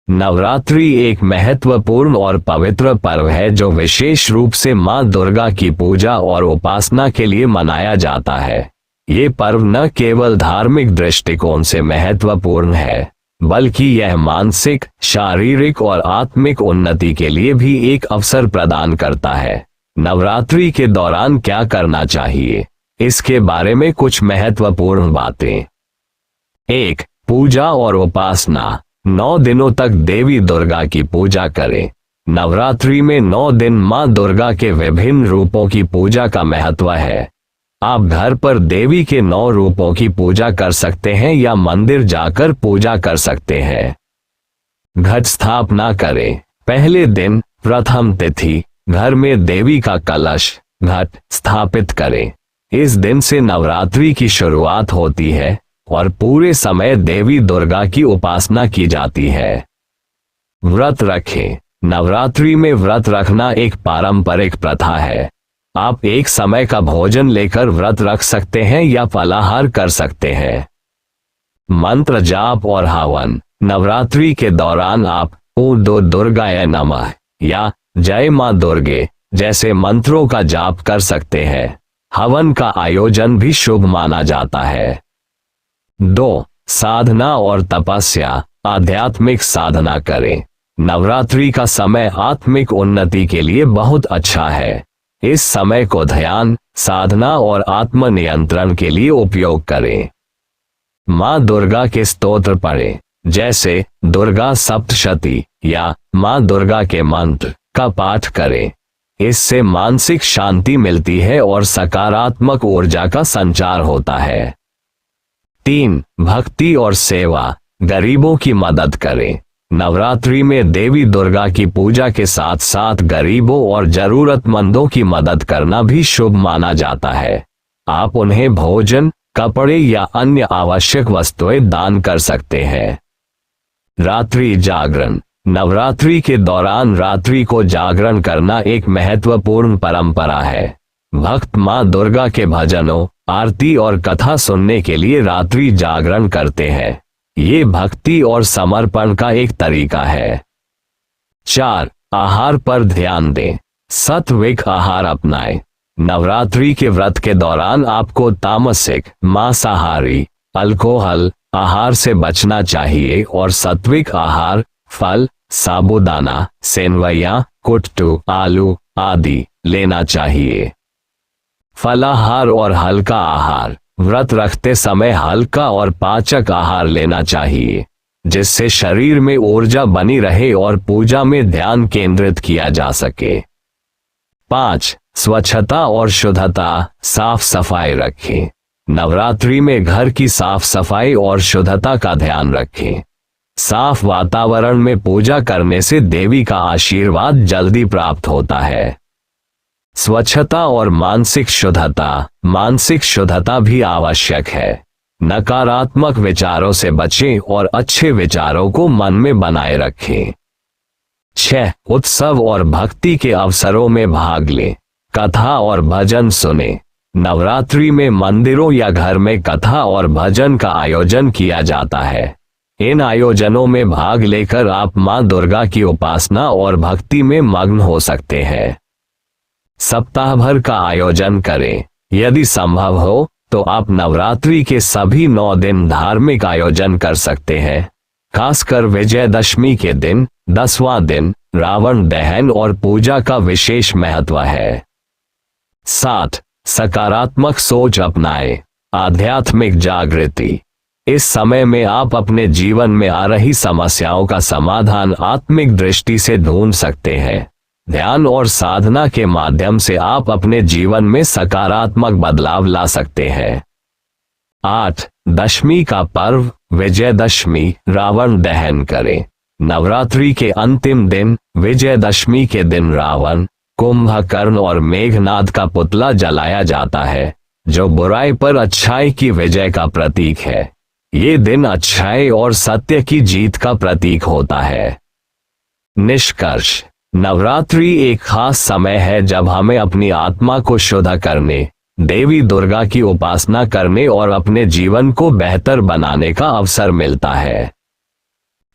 नवरात्रि एक महत्वपूर्ण और पवित्र पर्व है जो विशेष रूप से मां दुर्गा की पूजा और उपासना के लिए मनाया जाता है। ये पर्व न केवल धार्मिक दृष्टिकोण से महत्वपूर्ण है, बल्कि यह मानसिक, शारीरिक और आत्मिक उन्नति के लिए भी एक अवसर प्रदान करता है। नवरात्रि के दौरान क्या करना चाहिए, इसके बारे में कुछ महत्वपूर्ण बातें। 1. पूजा और उपासना। 9 दिनों तक देवी दुर्गा की पूजा करें। नवरात्रि में 9 दिन मां दुर्गा के विभिन्न रूपों की पूजा का महत्व है। आप घर पर देवी के 9 रूपों की पूजा कर सकते हैं या मंदिर जाकर पूजा कर सकते हैं। घट स्थापना करें। पहले दिन, प्रथम तिथि, घर में देवी का कलश, घट स्थापित करें। इस दिन से नवरात्रि की शुरुआत होती है और पूरे समय देवी दुर्गा की उपासना की जाती है। व्रत रखें। नवरात्रि में व्रत रखना एक पारंपरिक प्रथा है। आप एक समय का भोजन लेकर व्रत रख सकते हैं या फलाहार कर सकते हैं। मंत्र जाप और हवन। नवरात्रि के दौरान आप ओम दुर्गाय नमः या जय मां दुर्गे जैसे मंत्रों का जाप कर सकते हैं। हवन का आयोजन भी शुभ माना जाता है। 2. साधना और तपस्या। आध्यात्मिक साधना करें। नवरात्रि का समय आत्मिक उन्नति के लिए बहुत अच्छा है। इस समय को ध्यान, साधना और आत्मनियंत्रण के लिए उपयोग करें। मां दुर्गा के स्तोत्र पढ़ें, जैसे दुर्गा सप्तशती या मां दुर्गा के मंत्र का पाठ करें। इससे मानसिक शांति मिलती है और सकारात्मक ऊर्जा का संचार होता है। 3. भक्ति और सेवा। गरीबों की मदद करें। नवरात्रि में देवी दुर्गा की पूजा के साथ साथ गरीबों और जरूरतमंदों की मदद करना भी शुभ माना जाता है। आप उन्हें भोजन, कपड़े या अन्य आवश्यक वस्तुएं दान कर सकते हैं। रात्रि जागरण। नवरात्रि के दौरान रात्रि को जागरण करना एक महत्वपूर्ण परंपरा है। भक्त मां दुर्गा के भजनों, आरती और कथा सुनने के लिए रात्रि जागरण करते हैं। ये भक्ति और समर्पण का एक तरीका है। 4. आहार पर ध्यान दें। सात्विक आहार अपनाएं। नवरात्रि के व्रत के दौरान आपको तामसिक, मांसाहारी, अल्कोहल आहार से बचना चाहिए और सात्विक आहार, फल, साबूदाना, सेवइयां, कुट्टू, आलू आदि लेना चाहिए। फलाहार और हल्का आहार। व्रत रखते समय हल्का और पाचक आहार लेना चाहिए, जिससे शरीर में ऊर्जा बनी रहे और पूजा में ध्यान केंद्रित किया जा सके। 5. स्वच्छता और शुद्धता। साफ सफाई रखें। नवरात्रि में घर की साफ सफाई और शुद्धता का ध्यान रखें। साफ वातावरण में पूजा करने से देवी का आशीर्वाद जल्दी प्राप्त होता है। स्वच्छता और मानसिक शुद्धता। मानसिक शुद्धता भी आवश्यक है। नकारात्मक विचारों से बचें और अच्छे विचारों को मन में बनाए रखें। 6. उत्सव और भक्ति के अवसरों में भाग लें। कथा और भजन सुने। नवरात्रि में मंदिरों या घर में कथा और भजन का आयोजन किया जाता है। इन आयोजनों में भाग लेकर आप मां दुर्गा की उपासना और भक्ति में मग्न हो सकते हैं। सप्ताह भर का आयोजन करें। यदि संभव हो तो आप नवरात्रि के सभी 9 दिन धार्मिक आयोजन कर सकते हैं। खासकर विजयदशमी के दिन, 10वां दिन, रावण दहन और पूजा का विशेष महत्व है। 7. सकारात्मक सोच अपनाएं। आध्यात्मिक जागृति। इस समय में आप अपने जीवन में आ रही समस्याओं का समाधान आत्मिक दृष्टि से ढूंढ सकते हैं। ध्यान और साधना के माध्यम से आप अपने जीवन में सकारात्मक बदलाव ला सकते हैं। 8. दशमी का पर्व, विजयदशमी, रावण दहन करें। नवरात्रि के अंतिम दिन, विजयदशमी के दिन रावण, कुंभकर्ण और मेघनाद का पुतला जलाया जाता है, जो बुराई पर अच्छाई की विजय का प्रतीक है। ये दिन अच्छाई और सत्य की जीत का प्रतीक होता है। निष्कर्ष। नवरात्रि एक खास समय है जब हमें अपनी आत्मा को शुद्ध करने, देवी दुर्गा की उपासना करने और अपने जीवन को बेहतर बनाने का अवसर मिलता है।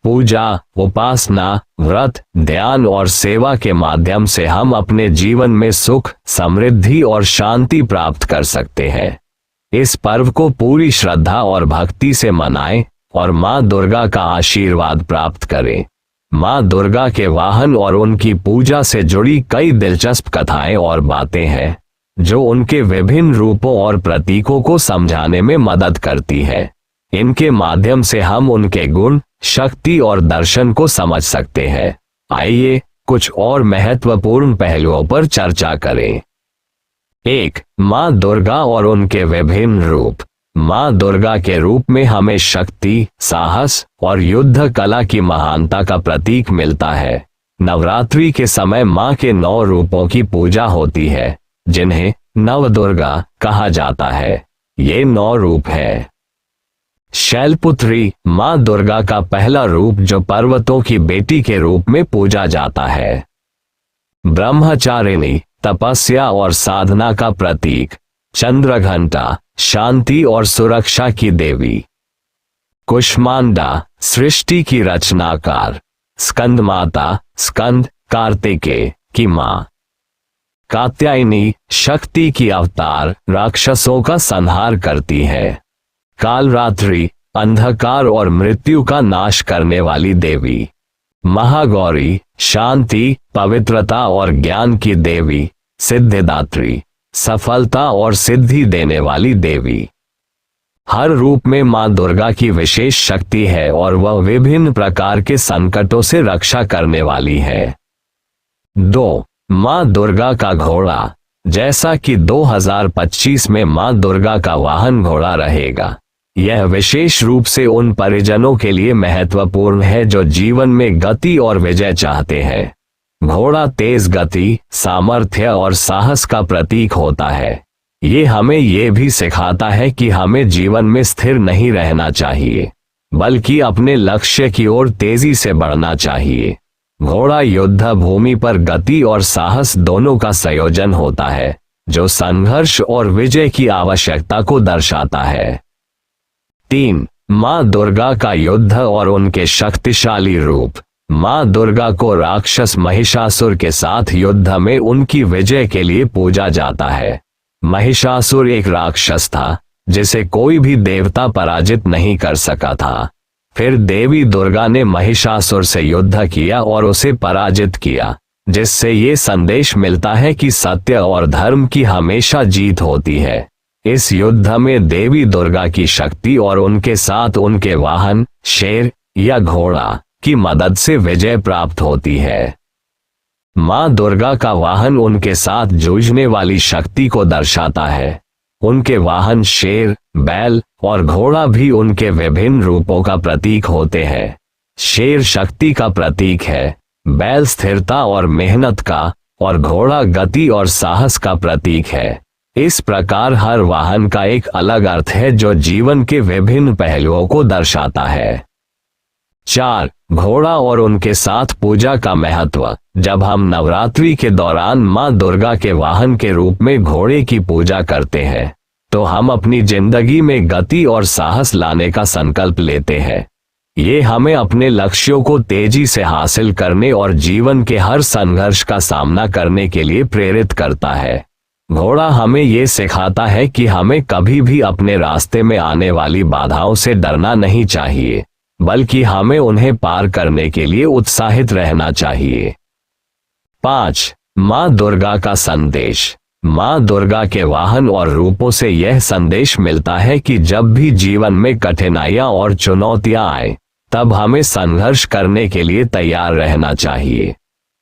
पूजा, उपासना, व्रत, ध्यान और सेवा के माध्यम से हम अपने जीवन में सुख, समृद्धि और शांति प्राप्त कर सकते हैं। इस पर्व को पूरी श्रद्धा और भक्ति से मनाएं और माँ दुर्गा का आशीर्वाद प्राप्त करें। माँ दुर्गा के वाहन और उनकी पूजा से जुड़ी कई दिलचस्प कथाएं और बातें हैं जो उनके विभिन्न रूपों और प्रतीकों को समझाने में मदद करती है। इनके माध्यम से हम उनके गुण, शक्ति और दर्शन को समझ सकते हैं। आइए कुछ और महत्वपूर्ण पहलुओं पर चर्चा करें। 1. माँ दुर्गा और उनके विभिन्न रूप। माँ दुर्गा के रूप में हमें शक्ति, साहस और युद्ध कला की महानता का प्रतीक मिलता है। नवरात्रि के समय माँ के 9 रूपों की पूजा होती है जिन्हें नव दुर्गा कहा जाता है। ये 9 रूप है। शैलपुत्री, माँ दुर्गा का पहला रूप जो पर्वतों की बेटी के रूप में पूजा जाता है। ब्रह्मचारिणी, तपस्या और साधना का प्रतीक। चंद्रघंटा, शांति और सुरक्षा की देवी। कुष्मांडा, सृष्टि की रचनाकार। स्कंद माता, स्कंद कार्तिकेय की मां। कात्यायनी, शक्ति की अवतार, राक्षसों का संहार करती है। कालरात्रि, अंधकार और मृत्यु का नाश करने वाली देवी। महागौरी, शांति, पवित्रता और ज्ञान की देवी। सिद्धिदात्री, सफलता और सिद्धि देने वाली देवी। हर रूप में माँ दुर्गा की विशेष शक्ति है और वह विभिन्न प्रकार के संकटों से रक्षा करने वाली है। 2. माँ दुर्गा का घोड़ा। जैसा कि 2025 में माँ दुर्गा का वाहन घोड़ा रहेगा, यह विशेष रूप से उन परिजनों के लिए महत्वपूर्ण है जो जीवन में गति और विजय चाहते हैं। घोड़ा तेज गति, सामर्थ्य और साहस का प्रतीक होता है। ये हमें ये भी सिखाता है कि हमें जीवन में स्थिर नहीं रहना चाहिए, बल्कि अपने लक्ष्य की ओर तेजी से बढ़ना चाहिए। घोड़ा युद्ध भूमि पर गति और साहस दोनों का संयोजन होता है, जो संघर्ष और विजय की आवश्यकता को दर्शाता है। 3. माँ दुर्गा का युद्ध और उनके शक्तिशाली रूप। माँ दुर्गा को राक्षस महिषासुर के साथ युद्ध में उनकी विजय के लिए पूजा जाता है। महिषासुर एक राक्षस था जिसे कोई भी देवता पराजित नहीं कर सका था। फिर देवी दुर्गा ने महिषासुर से युद्ध किया और उसे पराजित किया, जिससे ये संदेश मिलता है कि सत्य और धर्म की हमेशा जीत होती है। इस युद्ध में देवी दुर्गा की शक्ति और उनके साथ उनके वाहन शेर या घोड़ा की मदद से विजय प्राप्त होती है। माँ दुर्गा का वाहन उनके साथ जूझने वाली शक्ति को दर्शाता है। उनके वाहन शेर, बैल और घोड़ा भी उनके विभिन्न रूपों का प्रतीक होते हैं। शेर शक्ति का प्रतीक है, बैल स्थिरता और मेहनत का, और घोड़ा गति और साहस का प्रतीक है। इस प्रकार हर वाहन का एक अलग अर्थ है जो जीवन के विभिन्न पहलुओं को दर्शाता है। 4. घोड़ा और उनके साथ पूजा का महत्व। जब हम नवरात्रि के दौरान माँ दुर्गा के वाहन के रूप में घोड़े की पूजा करते हैं, तो हम अपनी जिंदगी में गति और साहस लाने का संकल्प लेते हैं। ये हमें अपने लक्ष्यों को तेजी से हासिल करने और जीवन के हर संघर्ष का सामना करने के लिए प्रेरित करता है। घोड़ा हमें ये सिखाता है कि हमें कभी भी अपने रास्ते में आने वाली बाधाओं से डरना नहीं चाहिए, बल्कि हमें उन्हें पार करने के लिए उत्साहित रहना चाहिए। 5. माँ दुर्गा का संदेश। माँ दुर्गा के वाहन और रूपों से यह संदेश मिलता है कि जब भी जीवन में कठिनाइयां और चुनौतियां आए, तब हमें संघर्ष करने के लिए तैयार रहना चाहिए।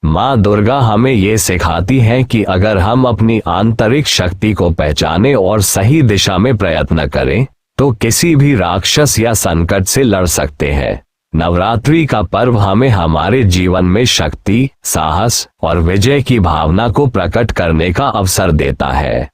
माँ दुर्गा हमें ये सिखाती है कि अगर हम अपनी आंतरिक शक्ति को पहचानें और सही दिशा में प्रयत्न करें, तो किसी भी राक्षस या संकट से लड़ सकते हैं। नवरात्रि का पर्व हमें हमारे जीवन में शक्ति, साहस और विजय की भावना को प्रकट करने का अवसर देता है।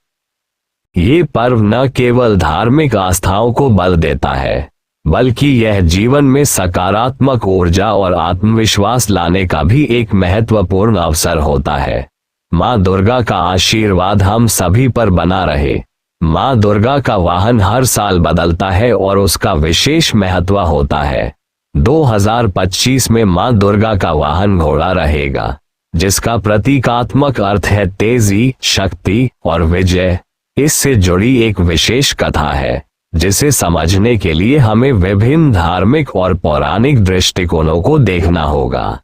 ये पर्व न केवल धार्मिक आस्थाओं को बल देता है, बल्कि यह जीवन में सकारात्मक ऊर्जा और आत्मविश्वास लाने का भी एक महत्वपूर्ण अवसर होता है। माँ दुर्गा का आशीर्वाद हम सभी पर बना रहे। माँ दुर्गा का वाहन हर साल बदलता है और उसका विशेष महत्व होता है। 2025 में मां दुर्गा का वाहन घोड़ा रहेगा, जिसका प्रतीकात्मक अर्थ है तेजी, शक्ति और विजय। इससे जुड़ी एक विशेष कथा है, जिसे समझने के लिए हमें विभिन्न धार्मिक और पौराणिक दृष्टिकोणों को देखना होगा।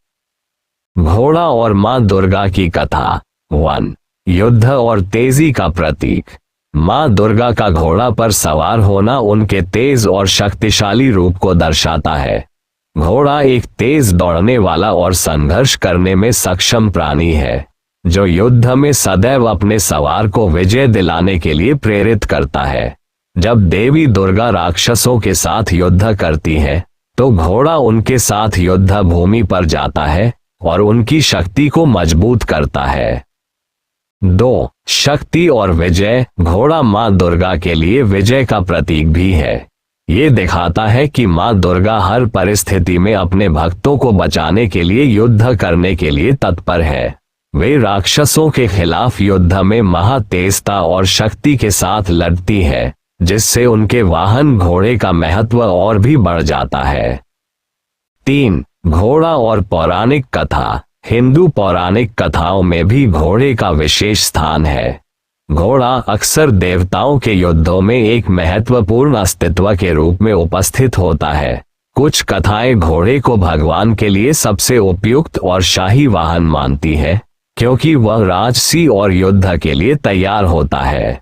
घोड़ा और मां दुर्गा की कथा। 1. युद्ध और तेजी का प्रतीक। मां दुर्गा का घोड़ा पर सवार होना उनके तेज और शक्तिशाली रूप को दर्शाता है। घोड़ा एक तेज दौड़ने वाला और संघर्ष करने में सक्षम प्राणी है, जो युद्ध में सदैव अपने सवार को विजय दिलाने के लिए प्रेरित करता है। जब देवी दुर्गा राक्षसों के साथ युद्ध करती है, तो घोड़ा उनके साथ युद्ध भूमि पर जाता है और उनकी शक्ति को मजबूत करता है। 2. शक्ति और विजय। घोड़ा मां दुर्गा के लिए विजय का प्रतीक भी है। ये दिखाता है कि मां दुर्गा हर परिस्थिति में अपने भक्तों को बचाने के लिए युद्ध करने के लिए तत्पर है। वे राक्षसों के खिलाफ युद्ध में महातेजता और शक्ति के साथ लड़ती है, जिससे उनके वाहन घोड़े का महत्व और भी बढ़ जाता है। 3. घोड़ा और पौराणिक कथा। हिंदू पौराणिक कथाओं में भी घोड़े का विशेष स्थान है। घोड़ा अक्सर देवताओं के युद्धों में एक महत्वपूर्ण अस्तित्व के रूप में उपस्थित होता है। कुछ कथाएं घोड़े को भगवान के लिए सबसे उपयुक्त और शाही वाहन मानती है, क्योंकि वह राजसी और युद्ध के लिए तैयार होता है।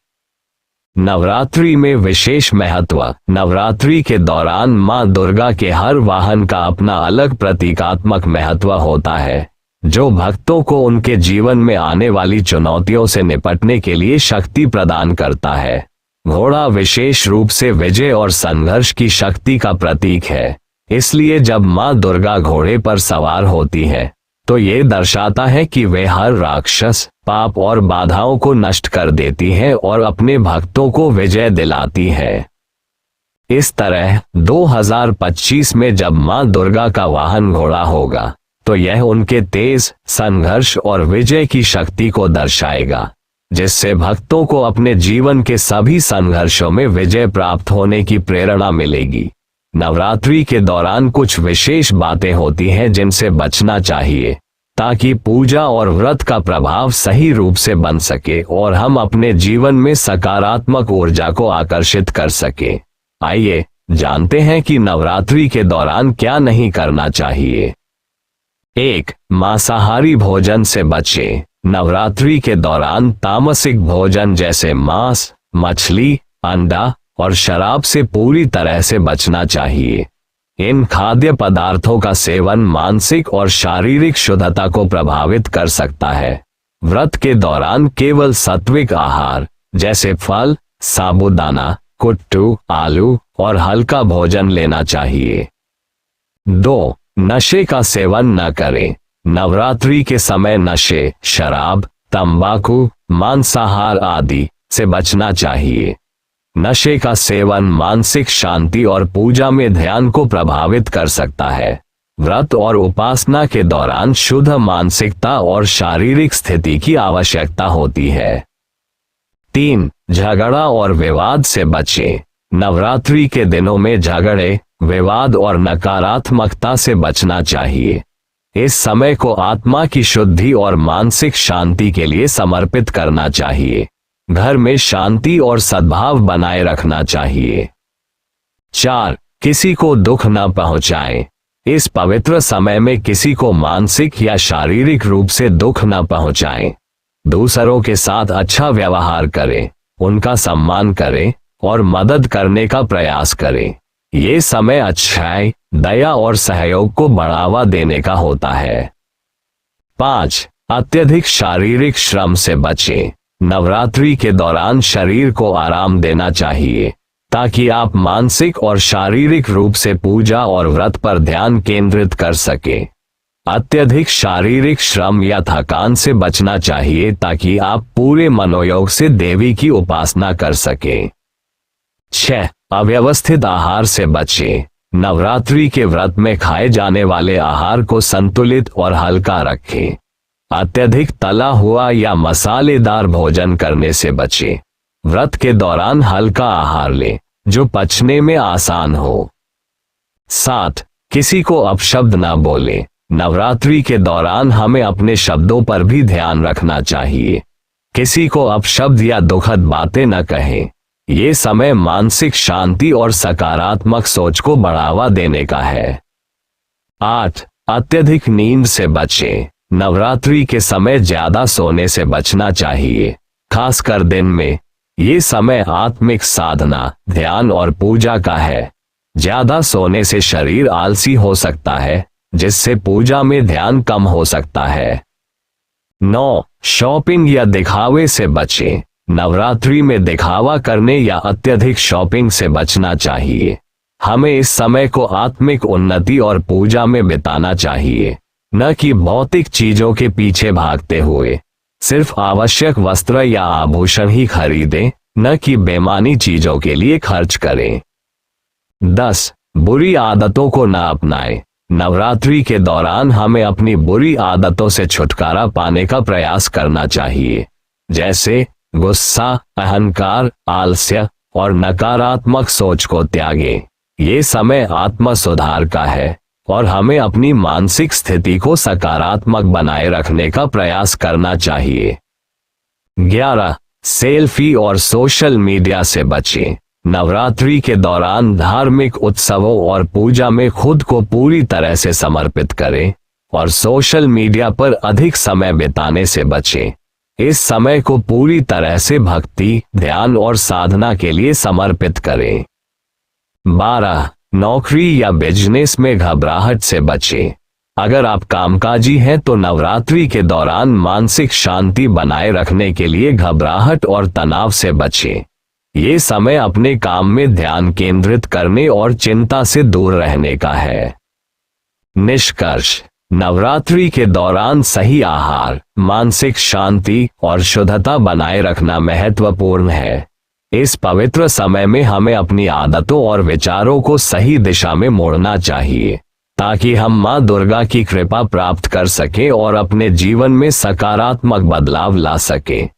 नवरात्रि में विशेष महत्व। नवरात्रि के दौरान मां दुर्गा के हर वाहन का अपना अलग प्रतीकात्मक महत्व होता है, जो भक्तों को उनके जीवन में आने वाली चुनौतियों से निपटने के लिए शक्ति प्रदान करता है। घोड़ा विशेष रूप से विजय और संघर्ष की शक्ति का प्रतीक है, इसलिए जब मां दुर्गा घोड़े पर सवार होती है, तो ये दर्शाता है कि वे हर राक्षस, पाप और बाधाओं को नष्ट कर देती है और अपने भक्तों को विजय दिलाती है। इस तरह 2025 में जब मां दुर्गा का वाहन घोड़ा होगा, तो यह उनके तेज, संघर्ष और विजय की शक्ति को दर्शाएगा, जिससे भक्तों को अपने जीवन के सभी संघर्षों में विजय प्राप्त होने की प्रेरणा मिलेगी। नवरात्रि के दौरान कुछ विशेष बातें होती हैं जिनसे बचना चाहिए, ताकि पूजा और व्रत का प्रभाव सही रूप से बन सके और हम अपने जीवन में सकारात्मक ऊर्जा को आकर्षित कर सके। आइए जानते हैं कि नवरात्रि के दौरान क्या नहीं करना चाहिए। 1. मांसाहारी भोजन से बचें। नवरात्रि के दौरान तामसिक भोजन जैसे मांस, मछली, अंडा और शराब से पूरी तरह से बचना चाहिए। इन खाद्य पदार्थों का सेवन मानसिक और शारीरिक शुद्धता को प्रभावित कर सकता है। व्रत के दौरान केवल सात्विक आहार जैसे फल, साबूदाना, कुट्टू, आलू और हल्का भोजन लेना चाहिए। 2. नशे का सेवन न करें। नवरात्रि के समय नशे, शराब, तंबाकू, मांसाहार आदि से बचना चाहिए। नशे का सेवन मानसिक शांति और पूजा में ध्यान को प्रभावित कर सकता है। व्रत और उपासना के दौरान शुद्ध मानसिकता और शारीरिक स्थिति की आवश्यकता होती है। 3. झगड़ा और विवाद से बचें। नवरात्रि के दिनों में झगड़े, विवाद और नकारात्मकता से बचना चाहिए। इस समय को आत्मा की शुद्धि और मानसिक शांति के लिए समर्पित करना चाहिए। घर में शांति और सद्भाव बनाए रखना चाहिए। 4. किसी को दुख न पहुंचाएं। इस पवित्र समय में किसी को मानसिक या शारीरिक रूप से दुख न पहुंचाएं। दूसरों के साथ अच्छा व्यवहार करें, उनका सम्मान करें और मदद करने का प्रयास करें। ये समय अच्छाई, दया और सहयोग को बढ़ावा देने का होता है। 5. अत्यधिक शारीरिक श्रम से बचें। नवरात्रि के दौरान शरीर को आराम देना चाहिए, ताकि आप मानसिक और शारीरिक रूप से पूजा और व्रत पर ध्यान केंद्रित कर सकें। अत्यधिक शारीरिक श्रम या थकान से बचना चाहिए, ताकि आप पूरे मनोयोग से देवी की उपासना कर सकें। 6. अव्यवस्थित आहार से बचें। नवरात्रि के व्रत में खाए जाने वाले आहार को संतुलित और हल्का रखें। अत्यधिक तला हुआ या मसालेदार भोजन करने से बचें। व्रत के दौरान हल्का आहार लें, जो पचने में आसान हो। 7. किसी को अपशब्द न बोले। नवरात्रि के दौरान हमें अपने शब्दों पर भी ध्यान रखना चाहिए। किसी को अपशब्द या दुखद बातें न कहें। ये समय मानसिक शांति और सकारात्मक सोच को बढ़ावा देने का है। 8. अत्यधिक नींद से बचें। नवरात्रि के समय ज्यादा सोने से बचना चाहिए, खासकर दिन में। ये समय आत्मिक साधना, ध्यान और पूजा का है। ज्यादा सोने से शरीर आलसी हो सकता है, जिससे पूजा में ध्यान कम हो सकता है। 9. शॉपिंग या दिखावे से बचें। नवरात्रि में दिखावा करने या अत्यधिक शॉपिंग से बचना चाहिए। हमें इस समय को आत्मिक उन्नति और पूजा में बिताना चाहिए, न कि भौतिक चीजों के पीछे भागते हुए। सिर्फ आवश्यक वस्त्र या आभूषण ही खरीदें, न कि बेमानी चीजों के लिए खर्च करें। 10. बुरी आदतों को न अपनाएं। नवरात्रि के दौरान हमें अपनी बुरी आदतों से छुटकारा पाने का प्रयास करना चाहिए, जैसे गुस्सा, अहंकार, आलस्य और नकारात्मक सोच को त्यागें। ये समय आत्म सुधार का है और हमें अपनी मानसिक स्थिति को सकारात्मक बनाए रखने का प्रयास करना चाहिए। 11. सेल्फी और सोशल मीडिया से बचें। नवरात्रि के दौरान धार्मिक उत्सवों और पूजा में खुद को पूरी तरह से समर्पित करें और सोशल मीडिया पर अधिक समय बिताने से बचें। इस समय को पूरी तरह से भक्ति, ध्यान और साधना के लिए समर्पित करें। 12. नौकरी या बिजनेस में घबराहट से बचें। अगर आप कामकाजी हैं तो नवरात्रि के दौरान मानसिक शांति बनाए रखने के लिए घबराहट और तनाव से बचें। ये समय अपने काम में ध्यान केंद्रित करने और चिंता से दूर रहने का है। निष्कर्ष: नवरात्रि के दौरान सही आहार, मानसिक शांति और शुद्धता बनाए रखना महत्वपूर्ण है। इस पवित्र समय में हमें अपनी आदतों और विचारों को सही दिशा में मोड़ना चाहिए, ताकि हम मां दुर्गा की कृपा प्राप्त कर सकें और अपने जीवन में सकारात्मक बदलाव ला सकें।